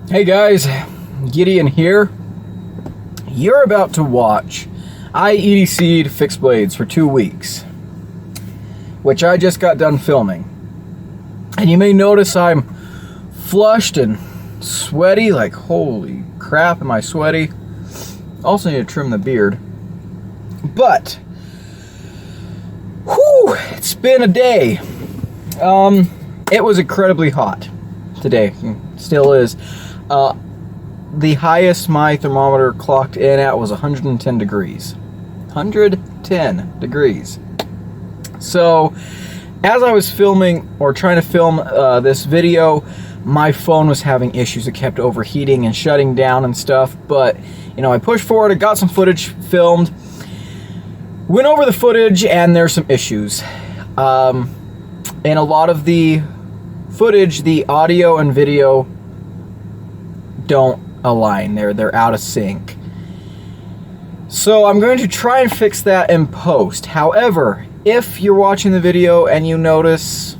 Hey guys, Gideon here. You're about to watch I EDC'd fixed blades for 2 weeks, which I just got done filming. And you may notice I'm flushed and sweaty, like holy crap am I sweaty. Also need to trim the beard. But, whew, it's been a day. It was incredibly hot today, still is. The highest my thermometer clocked in at was 110 degrees. 110 degrees. So, as I was filming, or trying to film this video, my phone was having issues. It kept overheating and shutting down and stuff, but, you know, I pushed forward, I got some footage filmed, went over the footage, and there's some issues. In a lot of the footage, the audio and video don't align. They're out of sync. So I'm going to try and fix that in post. However, if you're watching the video and you notice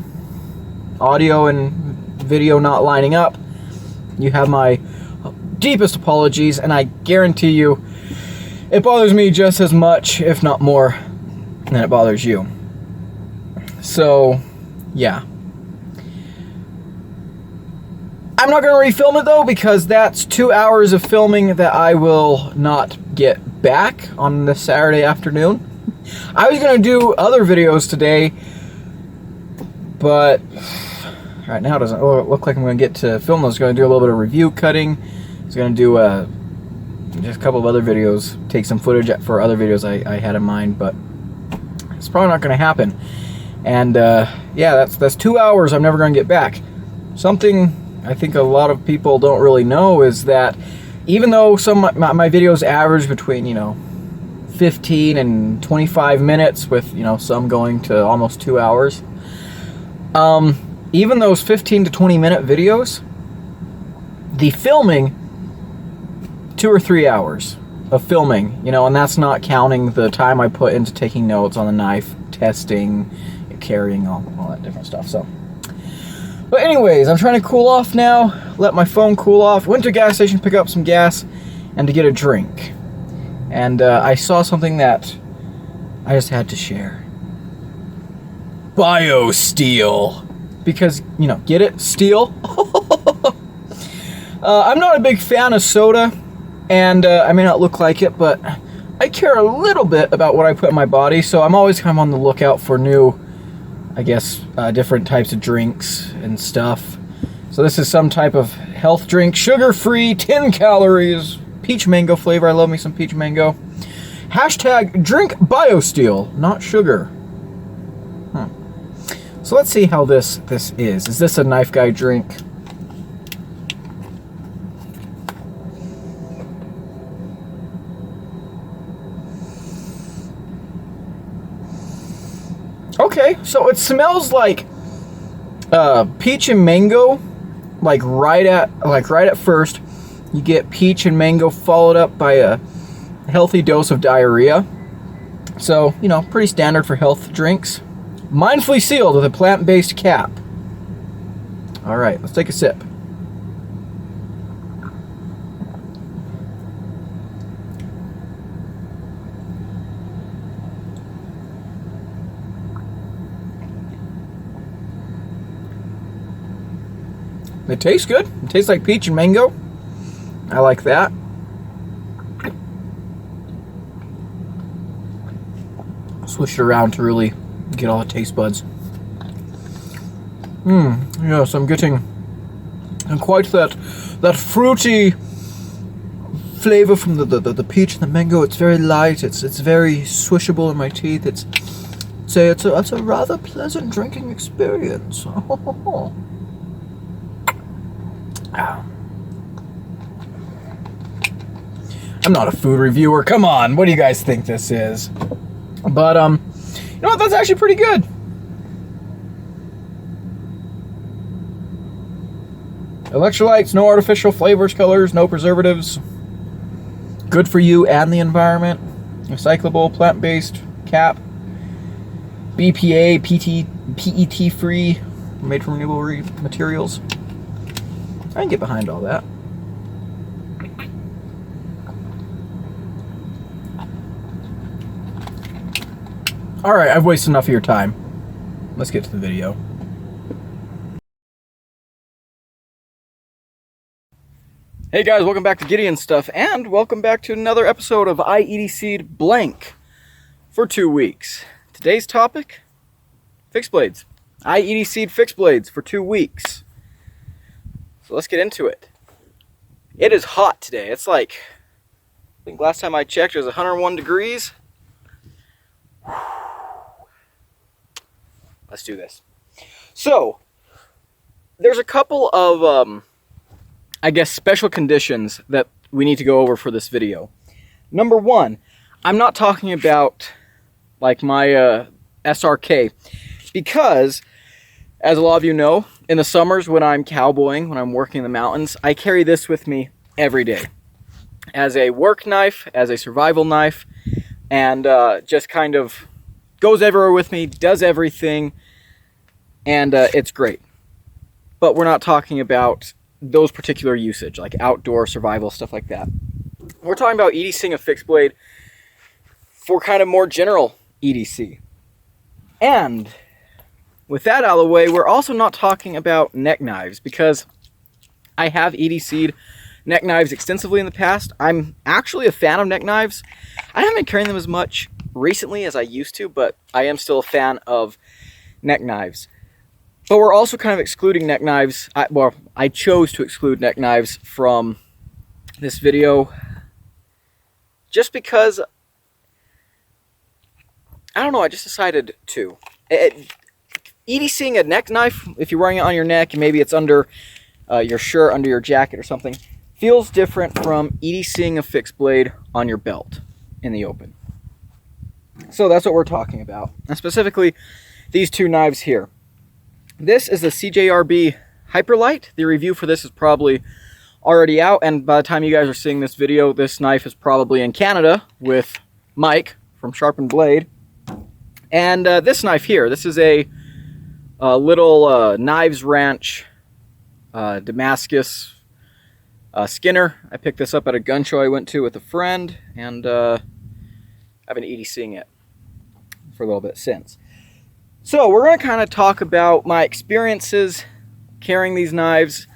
audio and video not lining up, you have my deepest apologies, and I guarantee you it bothers me just as much, if not more, than it bothers you. So, yeah. I'm not going to refilm it though, because that's 2 hours of filming that I will not get back on this Saturday afternoon. I was going to do other videos today, but right now it doesn't look like I'm going to get to film those. I'm going to do a little bit of review cutting. I was going to do just a couple of other videos, take some footage for other videos I had in mind, but it's probably not going to happen. And yeah, that's 2 hours I'm never going to get back. Something I think a lot of people don't really know is that even though some of my videos average between, you know, 15 and 25 minutes, with, you know, some going to almost 2 hours, even those 15 to 20 minute videos, the filming, 2 or 3 hours of filming, you know, and that's not counting the time I put into taking notes on the knife, testing, carrying, all that different stuff. So, but anyways, I'm trying to cool off now, let my phone cool off. Went to a gas station to pick up some gas and to get a drink. And I saw something that I just had to share. BioSteel. Because, you know, get it? Steel? I'm not a big fan of soda, and I may not look like it, but I care a little bit about what I put in my body, so I'm always kind of on the lookout for new, I guess, different types of drinks and stuff. So this is some type of health drink, sugar-free, 10 calories, peach mango flavor. I love me some peach mango. Hashtag drink BioSteel, not sugar. So let's see how this is. Is this a knife guy drink? Okay, so it smells like peach and mango, like right at first. You get peach and mango followed up by a healthy dose of diarrhea. So, you know, pretty standard for health drinks. Mindfully sealed with a plant-based cap. All right, let's take a sip. It tastes good. It tastes like peach and mango. I like that. Swish it around to really get all the taste buds. Yes, I'm getting quite that fruity flavor from the peach and the mango. It's very light. It's very swishable in my teeth. It's a rather pleasant drinking experience. I'm not a food reviewer. Come on, what do you guys think this is? But you know what? That's actually pretty good. Electrolytes, no artificial flavors, colors, no preservatives. Good for you and the environment. Recyclable, plant-based cap. BPA, PET free, made from renewable materials. I can get behind all that. Alright, I've wasted enough of your time. Let's get to the video. Hey guys, welcome back to Gideon Stuff, and welcome back to another episode of I EDC'd blank for 2 weeks. Today's topic, fixed blades. I EDC'd fixed blades for 2 weeks. So let's get into it. It is hot today. It's like, I think last time I checked it was 101 degrees. Let's do this. So, there's a couple of, I guess, special conditions that we need to go over for this video. Number one, I'm not talking about like my SRK, because as a lot of you know, in the summers when I'm cowboying, when I'm working in the mountains, I carry this with me every day as a work knife, as a survival knife, and just kind of goes everywhere with me, does everything, and it's great. But we're not talking about those particular usage, like outdoor survival, stuff like that. We're talking about EDCing a fixed blade for kind of more general EDC. And with that out of the way, we're also not talking about neck knives, because I have EDC'd neck knives extensively in the past. I'm actually a fan of neck knives. I haven't been carrying them as much recently as I used to, but I am still a fan of neck knives. But we're also kind of excluding neck knives. I chose to exclude neck knives from this video just because, I don't know, I just decided to. EDCing a neck knife, if you're wearing it on your neck and maybe it's under your shirt, under your jacket or something, feels different from EDCing a fixed blade on your belt in the open. So that's what we're talking about. And specifically, these two knives here. This is the CJRB Hyperlight. The review for this is probably already out, and by the time you guys are seeing this video, this knife is probably in Canada with Mike from Sharpened Blade. And this knife here, this is a little Knives Ranch Damascus Skinner. I picked this up at a gun show I went to with a friend, and I've been EDCing it for a little bit since. So we're going to kind of talk about my experiences carrying these knives,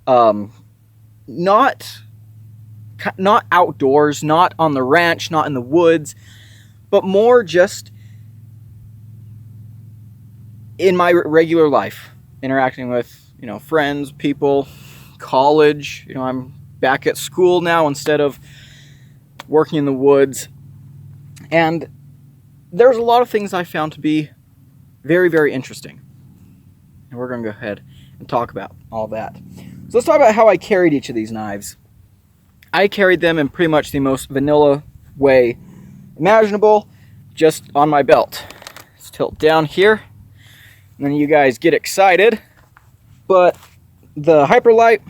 not outdoors, not on the ranch, not in the woods, but more just in my regular life, interacting with, you know, friends, people, college. You know, I'm back at school now instead of working in the woods, and there's a lot of things I found to be very, very interesting. And we're going to go ahead and talk about all that. So let's talk about how I carried each of these knives. I carried them in pretty much the most vanilla way imaginable, just on my belt. Let's tilt down here, and then you guys get excited. But the Hyperlight,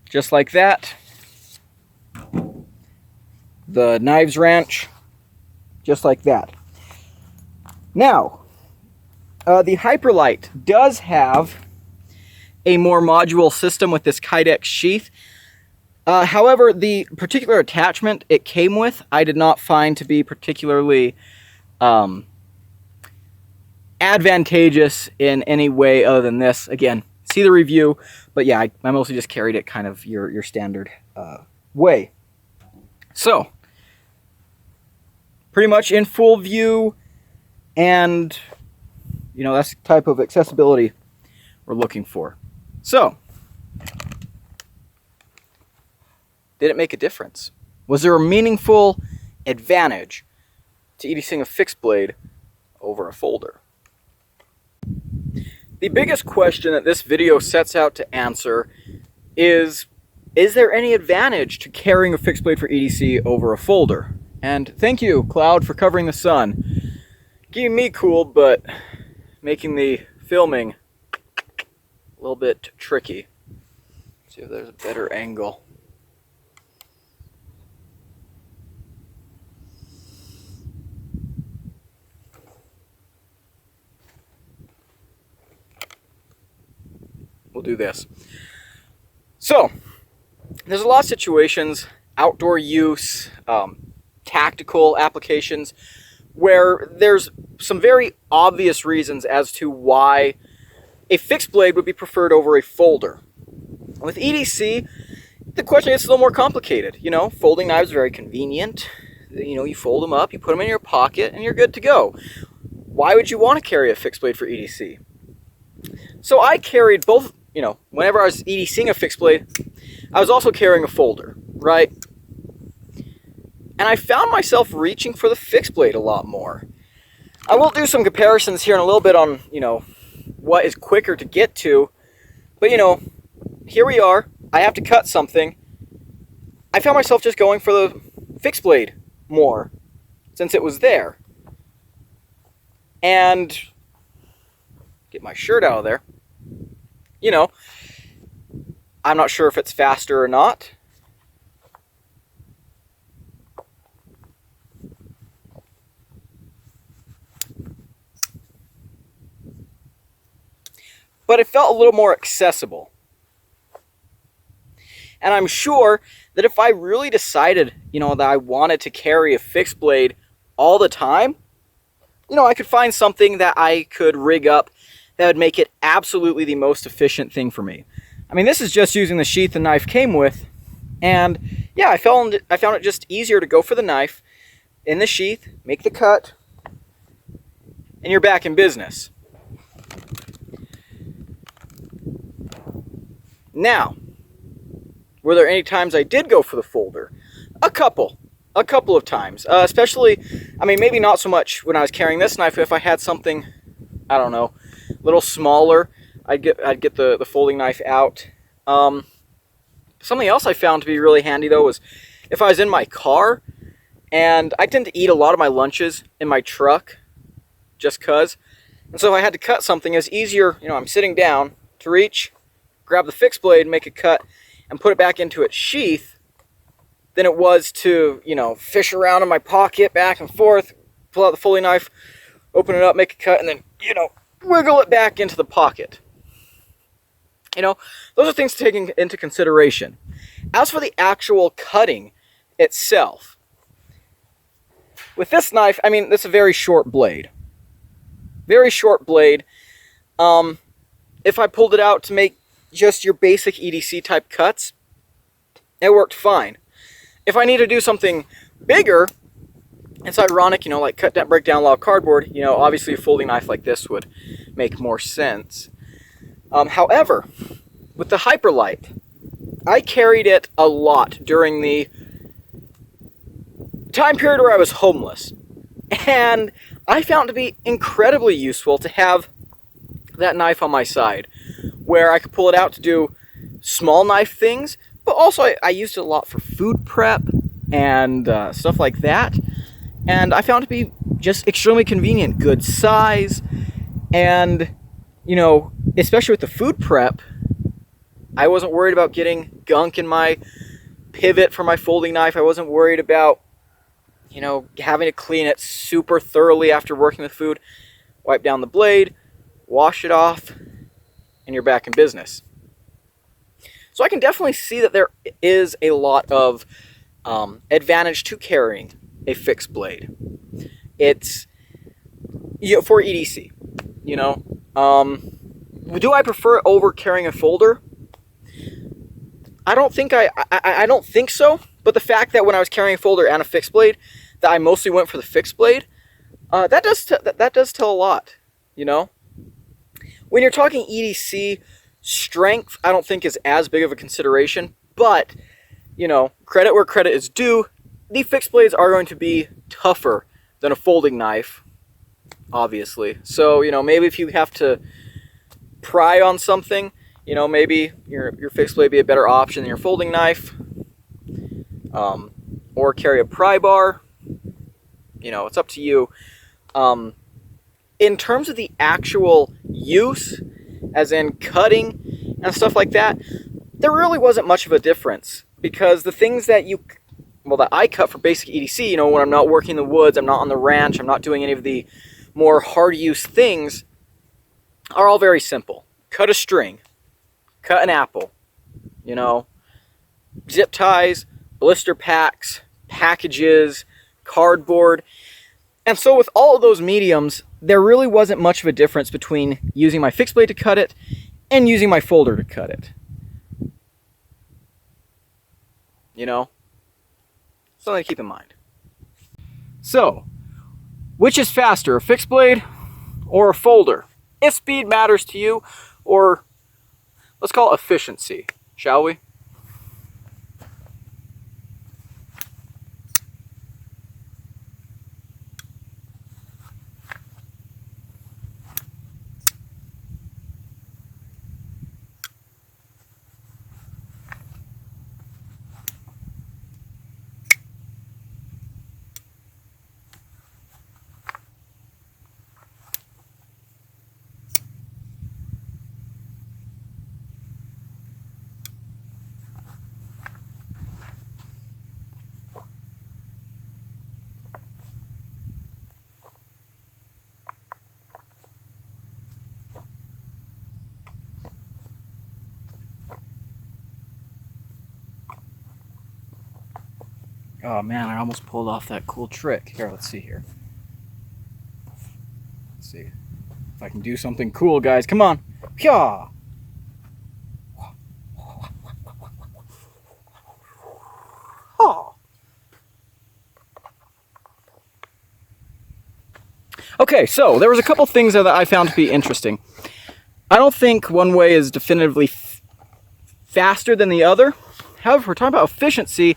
just like that. The Knives Ranch, just like that. Now, the Hyperlight does have a more module system with this Kydex sheath. However, the particular attachment it came with, I did not find to be particularly advantageous in any way other than this. Again, see the review, but yeah, I mostly just carried it kind of your standard way. So, pretty much in full view, and you know, that's the type of accessibility we're looking for. So, did it make a difference? Was there a meaningful advantage to EDCing a fixed blade over a folder? The biggest question that this video sets out to answer is there any advantage to carrying a fixed blade for EDC over a folder? And thank you, Cloud, for covering the sun. Keeping me cool, but making the filming a little bit tricky. Let's see if there's a better angle. We'll do this. So, there's a lot of situations, outdoor use, tactical applications where there's some very obvious reasons as to why a fixed blade would be preferred over a folder. With EDC, the question gets a little more complicated. You know, folding knives are very convenient. You know, you fold them up, you put them in your pocket, and you're good to go. Why would you want to carry a fixed blade for EDC? So I carried both, you know, whenever I was EDCing a fixed blade, I was also carrying a folder, right? And I found myself reaching for the fixed blade a lot more. I will do some comparisons here in a little bit on, you know, what is quicker to get to. But, you know, here we are. I have to cut something. I found myself just going for the fixed blade more since it was there. And get my shirt out of there. You know, I'm not sure if it's faster or not. But it felt a little more accessible. And I'm sure that if I really decided, you know, that I wanted to carry a fixed blade all the time, you know, I could find something that I could rig up that would make it absolutely the most efficient thing for me. I mean, this is just using the sheath the knife came with. And yeah, I found it just easier to go for the knife in the sheath, make the cut, and you're back in business. Now, were there any times I did go for the folder? A couple of times. Especially, I mean, maybe not so much when I was carrying this knife. If I had something, I don't know, a little smaller, I'd get the folding knife out. Something else I found to be really handy, though, was if I was in my car, and I tend to eat a lot of my lunches in my truck, just 'cause. And so if I had to cut something, it was easier, you know, I'm sitting down to reach, grab the fixed blade, make a cut, and put it back into its sheath, than it was to, you know, fish around in my pocket back and forth, pull out the folding knife, open it up, make a cut, and then, you know, wiggle it back into the pocket. You know, those are things to take into consideration. As for the actual cutting itself, with this knife, I mean, it's a very short blade. Very short blade. If I pulled it out to make just your basic EDC type cuts, it worked fine. If I need to do something bigger, it's ironic, you know, like cut down, break down a lot of cardboard, you know, obviously a folding knife like this would make more sense. However, with the Hyperlite, I carried it a lot during the time period where I was homeless. And I found it to be incredibly useful to have that knife on my side, where I could pull it out to do small knife things, but also I used it a lot for food prep and stuff like that. And I found it to be just extremely convenient, good size, and, you know, especially with the food prep, I wasn't worried about getting gunk in my pivot for my folding knife. I wasn't worried about, you know, having to clean it super thoroughly after working with food. Wipe down the blade, wash it off, and you're back in business. So I can definitely see that there is a lot of advantage to carrying a fixed blade. It's, you know, for EDC, you know. Do I prefer it over carrying a folder? I don't think so. But the fact that when I was carrying a folder and a fixed blade, that I mostly went for the fixed blade, that does tell a lot, you know. When you're talking EDC, strength, I don't think is as big of a consideration. But, you know, credit where credit is due, the fixed blades are going to be tougher than a folding knife, obviously. So, you know, maybe if you have to pry on something, you know, maybe your fixed blade be a better option than your folding knife. Or carry a pry bar. You know, it's up to you. In terms of the actual use, as in cutting and stuff like that, there really wasn't much of a difference, because the things that that I cut for basic EDC, you know, when I'm not working in the woods, I'm not on the ranch, I'm not doing any of the more hard use things, are all very simple. Cut a string, cut an apple, you know, zip ties, blister packs, packages, cardboard. And so with all of those mediums, there really wasn't much of a difference between using my fixed blade to cut it and using my folder to cut it. You know? Something to keep in mind. So, which is faster, a fixed blade or a folder? If speed matters to you, or let's call it efficiency, shall we? Oh man, I almost pulled off that cool trick. Here, let's see here. Let's see if I can do something cool, guys. Come on. Pyaw! Oh. Okay, so there was a couple things there that I found to be interesting. I don't think one way is definitively faster than the other. However, if we're talking about efficiency,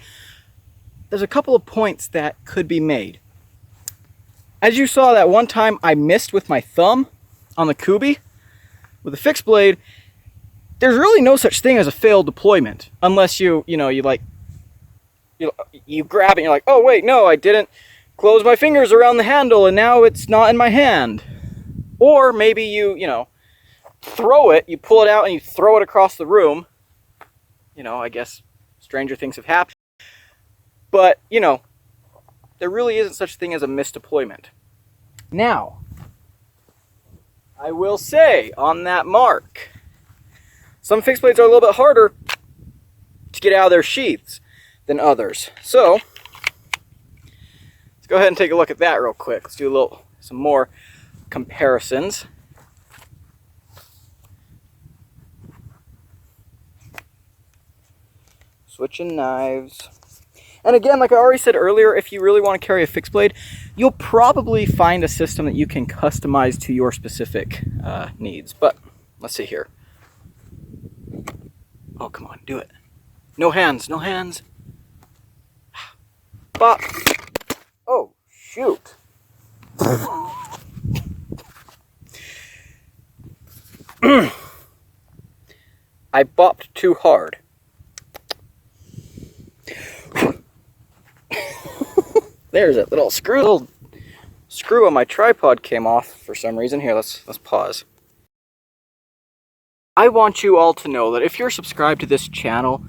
there's a couple of points that could be made. As you saw that one time I missed with my thumb on the Kubi, with a fixed blade, there's really no such thing as a failed deployment, unless you grab it and you're like, oh wait, no, I didn't close my fingers around the handle and now it's not in my hand. Or maybe you throw it, you pull it out and you throw it across the room. I guess stranger things have happened. But, there really isn't such a thing as a misdeployment. Now, I will say, on that mark, some fixed blades are a little bit harder to get out of their sheaths than others. So, let's go ahead and take a look at that real quick. Let's do some more comparisons. Switching knives. And again, like I already said earlier, if you really want to carry a fixed blade, you'll probably find a system that you can customize to your specific needs. But let's see here. Oh, come on, do it. No hands, no hands. Bop. Oh, shoot. I bopped too hard. There's that little screw on my tripod came off for some reason. Here, let's pause. I want you all to know that if you're subscribed to this channel,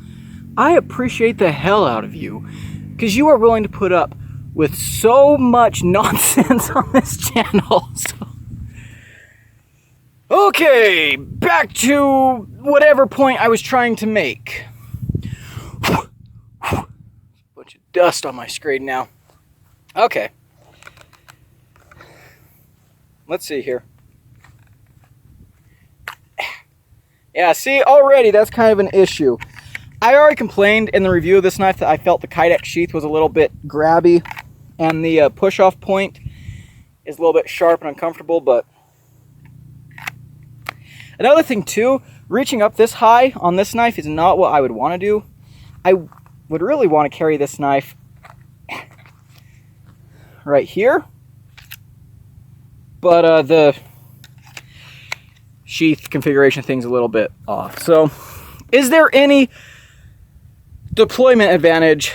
I appreciate the hell out of you, because you are willing to put up with so much nonsense on this channel. Okay, back to whatever point I was trying to make. Bunch of dust on my screen now. Okay. Let's see here. Yeah, see, already that's kind of an issue. I already complained in the review of this knife that I felt the Kydex sheath was a little bit grabby, and the push-off point is a little bit sharp and uncomfortable, but another thing too, reaching up this high on this knife is not what I would want to do. I would really want to carry this knife right here, but the sheath configuration thing's a little bit off. So, is there any deployment advantage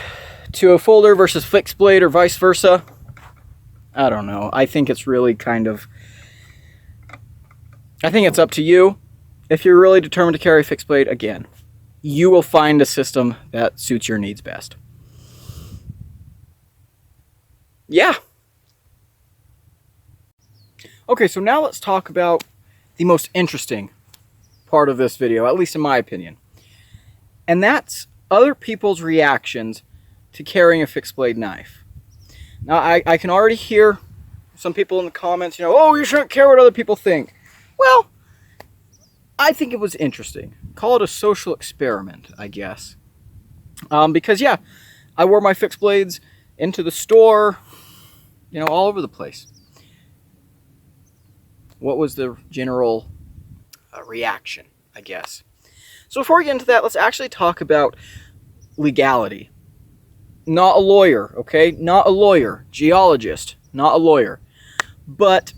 to a folder versus fixed blade or vice versa? I don't know. I think it's really I think it's up to you. If you're really determined to carry a fixed blade, again, you will find a system that suits your needs best. Yeah. Okay, so now let's talk about the most interesting part of this video, at least in my opinion. And that's other people's reactions to carrying a fixed blade knife. Now, I can already hear some people in the comments, you know, oh, you shouldn't care what other people think. Well, I think it was interesting. Call it a social experiment, I guess. Because, yeah, I wore my fixed blades into the store, you know, all over the place. What was the general reaction, I guess? So before we get into that, let's actually talk about legality. Not a lawyer, okay? Not a lawyer. Geologist, not a lawyer. But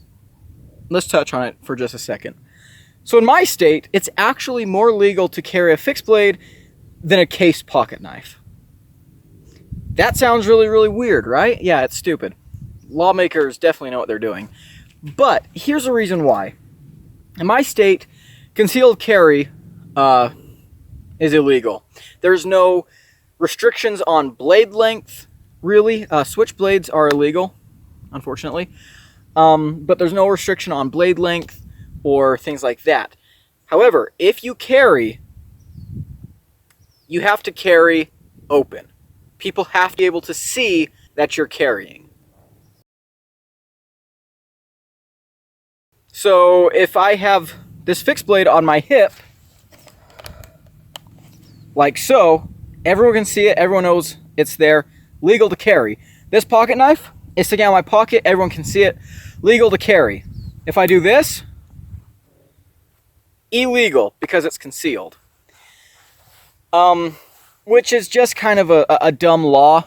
let's touch on it for just a second. So in my state, it's actually more legal to carry a fixed blade than a case pocket knife. That sounds really, really weird, right? Yeah, it's stupid. Lawmakers definitely know what they're doing. But here's the reason why. In my state, concealed carry is illegal. There's no restrictions on blade length, really. Switchblades are illegal, unfortunately. But there's no restriction on blade length or things like that. However, if you carry, you have to carry open. People have to be able to see that you're carrying. So if I have this fixed blade on my hip, like so, everyone can see it, everyone knows it's there, legal to carry. This pocket knife is sticking out of my pocket, everyone can see it, legal to carry. If I do this, illegal because it's concealed. Which is just kind of a dumb law.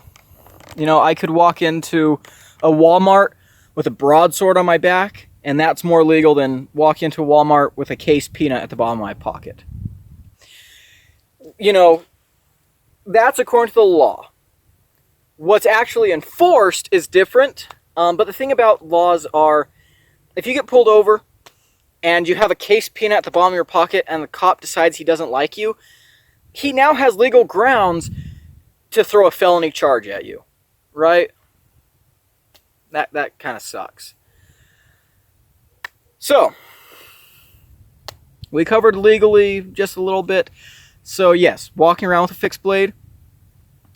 You know, I could walk into a Walmart with a broadsword on my back, and that's more legal than walking into a Walmart with a case peanut at the bottom of my pocket. You know, that's according to the law. What's actually enforced is different, but the thing about laws are, if you get pulled over and you have a case peanut at the bottom of your pocket and the cop decides he doesn't like you, he now has legal grounds to throw a felony charge at you, right? That kind of sucks. So, we covered legally just a little bit. So yes, walking around with a fixed blade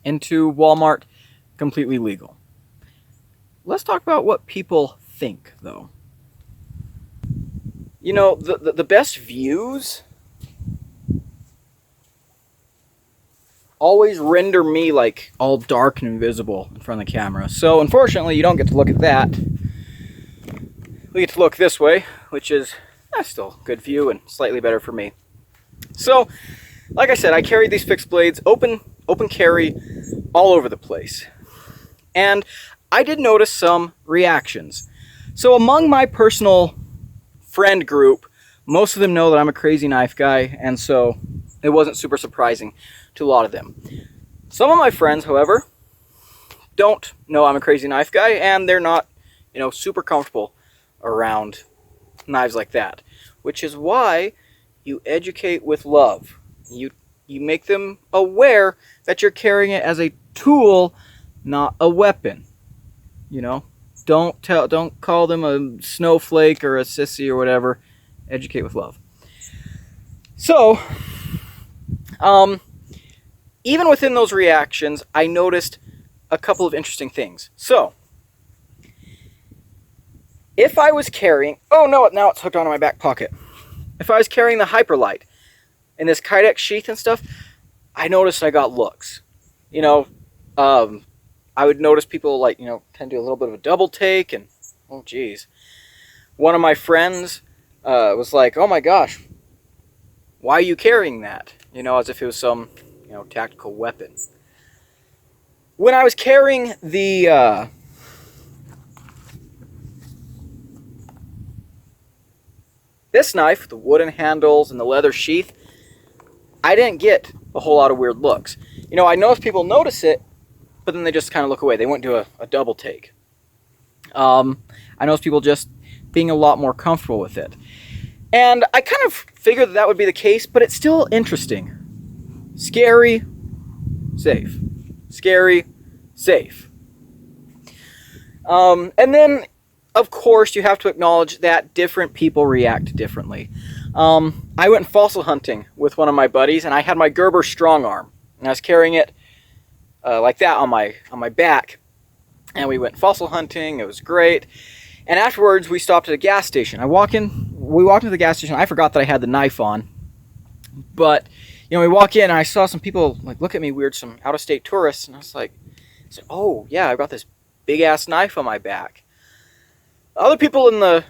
into Walmart, completely legal. Let's talk about what people think, though. You know, the best views always render me like all dark and invisible in front of the camera. So unfortunately, you don't get to look at that. We get to look this way, which is still a good view and slightly better for me. So, like I said, I carry these fixed blades, open carry, all over the place. And I did notice some reactions. So among my personal friend group, most of them know that I'm a crazy knife guy, and so it wasn't super surprising to a lot of them. Some of my friends, however, don't know I'm a crazy knife guy, and they're not, you know, super comfortable around knives like that. Which is why you educate with love. You make them aware that you're carrying it as a tool, not a weapon. You know, don't call them a snowflake or a sissy or whatever. Educate with love. So, even within those reactions, I noticed a couple of interesting things. So, if I was carrying, oh no, now it's hooked onto my back pocket. If I was carrying the Hyperlight in this Kydex sheath and stuff, I noticed I got looks. You know, I would notice people like, you know, tend to do a little bit of a double take, and oh geez. One of my friends was like, oh my gosh, why are you carrying that? You know, as if it was some, you know, tactical weapon. When I was carrying the this knife, the wooden handles and the leather sheath, I didn't get a whole lot of weird looks. You know, I noticed people notice it, but then they just kind of look away. They wouldn't do a double take. I noticed people just being a lot more comfortable with it. And I kind of figured that would be the case, but it's still interesting. Scary, safe. Scary, safe. And then, of course, you have to acknowledge that different people react differently. I went fossil hunting with one of my buddies, and I had my Gerber strong arm, and I was carrying it like that on my back. and we went fossil hunting. It was great. And afterwards, we stopped at a gas station. We walked into the gas station. I forgot that I had the knife on. But, you know, we walk in, and I saw some people, like, look at me weird, some out-of-state tourists. And I was like, oh, yeah, I've got this big-ass knife on my back. Other people in the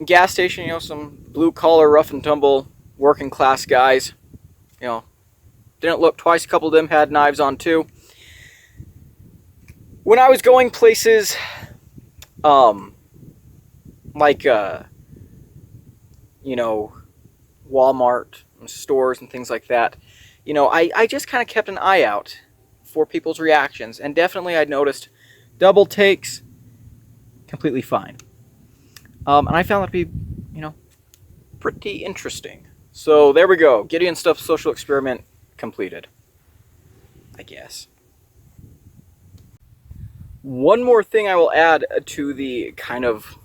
gas station, you know, some blue-collar, rough-and-tumble, working-class guys, you know, didn't look twice. A couple of them had knives on, too. When I was going places, like, you know, Walmart, stores and things like that, you know, I just kind of kept an eye out for people's reactions, and definitely I noticed double takes, completely fine. And I found that to be, you know, pretty interesting. So there we go. Gideon Stuff social experiment completed, I guess. One more thing I will add to the kind of,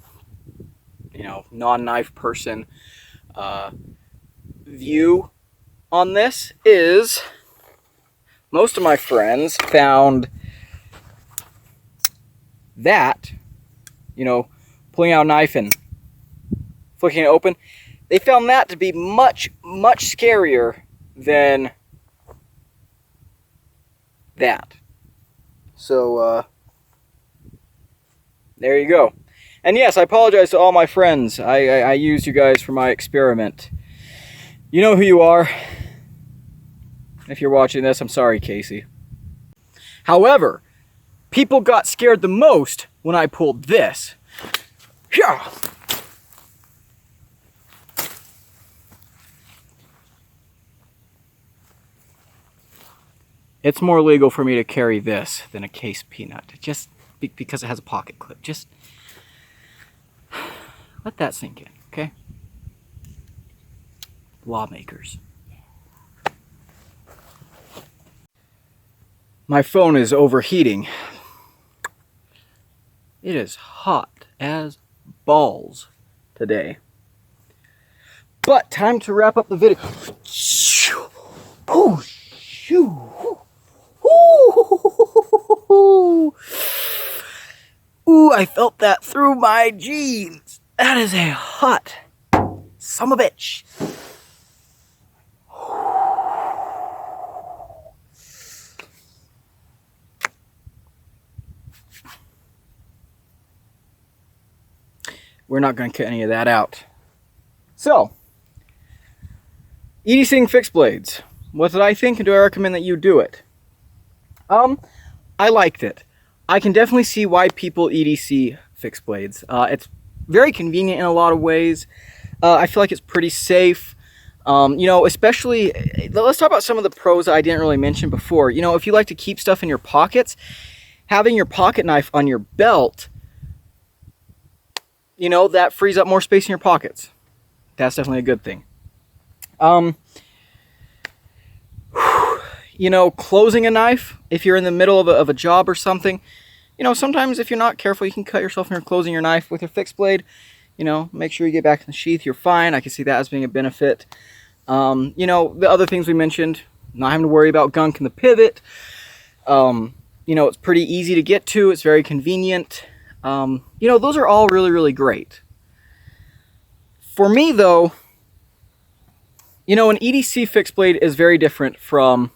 you know, non-knife person view on this is most of my friends found that, you know, pulling out a knife and flicking it open, they found that to be much, much scarier than that. So, there you go. And yes, I apologize to all my friends. I used you guys for my experiment. You know who you are. If you're watching this, I'm sorry, Casey. However, people got scared the most when I pulled this. Yeah. It's more legal for me to carry this than a case peanut. Just because it has a pocket clip. Just let that sink in, okay? Lawmakers. My phone is overheating. It is hot as balls today. But time to wrap up the video. Oh, shoo. Ooh, I felt that through my jeans. That is a hot son of a bitch. We're not going to cut any of that out. So, EDC-ing fixed blades. What did I think, and do I recommend that you do it? I liked it. I can definitely see why people EDC fixed blades. It's very convenient in a lot of ways. I feel like it's pretty safe. You know, especially, let's talk about some of the pros I didn't really mention before. You know, if you like to keep stuff in your pockets, having your pocket knife on your belt, you know, that frees up more space in your pockets. That's definitely a good thing. You know, closing a knife, if you're in the middle of a job or something, you know, sometimes if you're not careful, you can cut yourself when you're closing your knife with your fixed blade. You know, make sure you get back in the sheath, you're fine. I can see that as being a benefit. You know, the other things we mentioned, not having to worry about gunk in the pivot. You know, it's pretty easy to get to. It's very convenient. You know, those are all really, really great. For me, though, you know, an EDC fixed blade is very different from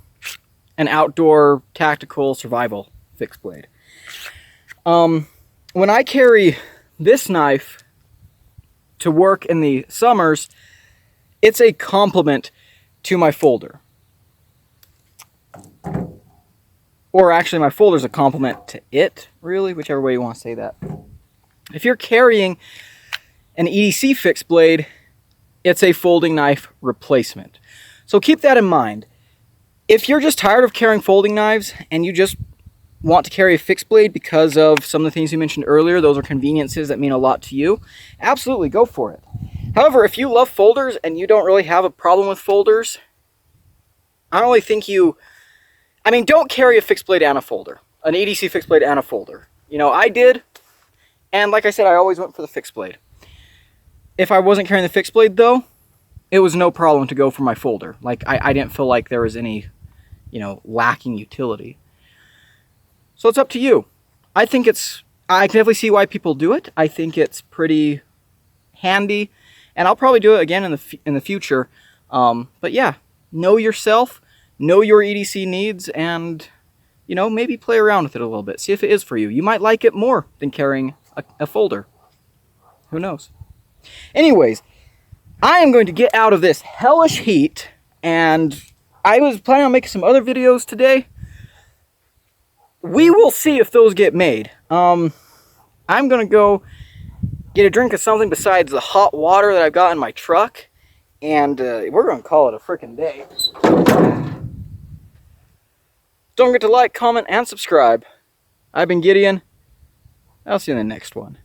an outdoor tactical survival fixed blade. When I carry this knife to work in the summers, it's a complement to my folder. Or actually, my folder is a complement to it, really, whichever way you want to say that. If you're carrying an EDC fixed blade, it's a folding knife replacement. So keep that in mind. If you're just tired of carrying folding knives and you just want to carry a fixed blade because of some of the things you mentioned earlier, those are conveniences that mean a lot to you, absolutely go for it. However, if you love folders and you don't really have a problem with folders, I don't really think you... I mean, don't carry a fixed blade and a folder. An EDC fixed blade and a folder. You know, I did, and like I said, I always went for the fixed blade. If I wasn't carrying the fixed blade, though, it was no problem to go for my folder. Like, I didn't feel like there was any, you know, lacking utility. So it's up to you. I can definitely see why people do it. I think it's pretty handy, and I'll probably do it again in the future. But yeah, know yourself, know your EDC needs, and you know, maybe play around with it a little bit. See if it is for you. You might like it more than carrying a folder. Who knows? Anyways, I am going to get out of this hellish heat, and I was planning on making some other videos today. We will see if those get made. I'm gonna go get a drink of something besides the hot water that I've got in my truck, and we're gonna call it a frickin' day. Don't forget to like, comment, and subscribe. I've been Gideon. I'll see you in the next one.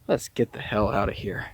Let's get the hell out of here.